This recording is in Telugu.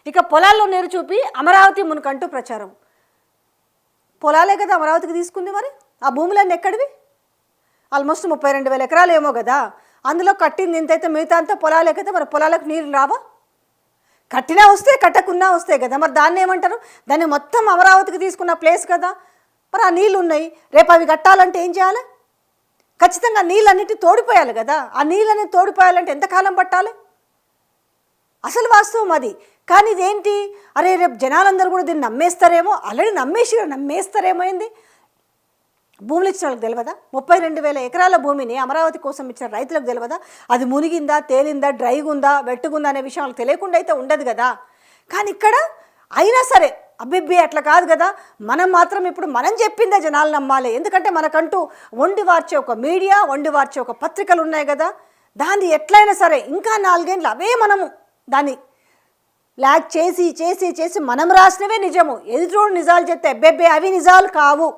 ఇక పొలాల్లో నీరు చూపి అమరావతి మునుకంటూ ప్రచారం. పొలాలే కదా అమరావతికి తీసుకుంది, మరి ఆ భూములన్నీ ఎక్కడివి? ఆల్మోస్ట్ 32,000 ఎకరాలు ఏమో కదా, అందులో కట్టింది ఇంతైతే, మిగతా అంతా పొలాలే కదా, మరి పొలాలకు నీళ్ళు రావా? కట్టినా వస్తే కట్టకున్నా వస్తాయి కదా, మరి దాన్ని ఏమంటారు? దాన్ని మొత్తం అమరావతికి తీసుకున్న ప్లేస్ కదా, మరి ఆ నీళ్ళు ఉన్నాయి, రేపు అవి కట్టాలంటే ఏం చేయాలి? ఖచ్చితంగా నీళ్ళన్నిటి తోడిపోయాలి కదా, ఆ నీళ్ళని తోడిపోయాలంటే ఎంతకాలం పట్టాలి? అసలు వాస్తవం అది. కానీ ఇదేంటి, అరే రేపు జనాలందరూ కూడా దీన్ని నమ్మేస్తారేమో, ఆల్రెడీ నమ్మేస్తారేమో అయింది. భూములు ఇచ్చిన వాళ్ళకి తెలియదా? 32,000 ఎకరాల భూమిని అమరావతి కోసం ఇచ్చిన రైతులకు తెలియదా? అది మునిగిందా, తేలిందా, డ్రైగా ఉందా, వెట్టుకుందా అనే విషయం వాళ్ళకి తెలియకుండా అయితే ఉండదు కదా. కానీ ఇక్కడ అయినా సరే అబ్బిబ్బి అట్లా కాదు కదా, మనం మాత్రం ఇప్పుడు మనం చెప్పిందే జనాలు నమ్మాలి. ఎందుకంటే మనకంటూ వండి వార్చే ఒక మీడియా, వండి వార్చే ఒక పత్రికలు ఉన్నాయి కదా, దాన్ని ఎట్లయినా సరే ఇంకా 4 ఏళ్ళు అవే మనము దాన్ని లాగ్ చేసి చేసి చేసి మనం రాసినవే నిజము, ఎదుటోడు నిజాలు చెప్తే అబ్బెబ్బే అవి నిజాలు కావు.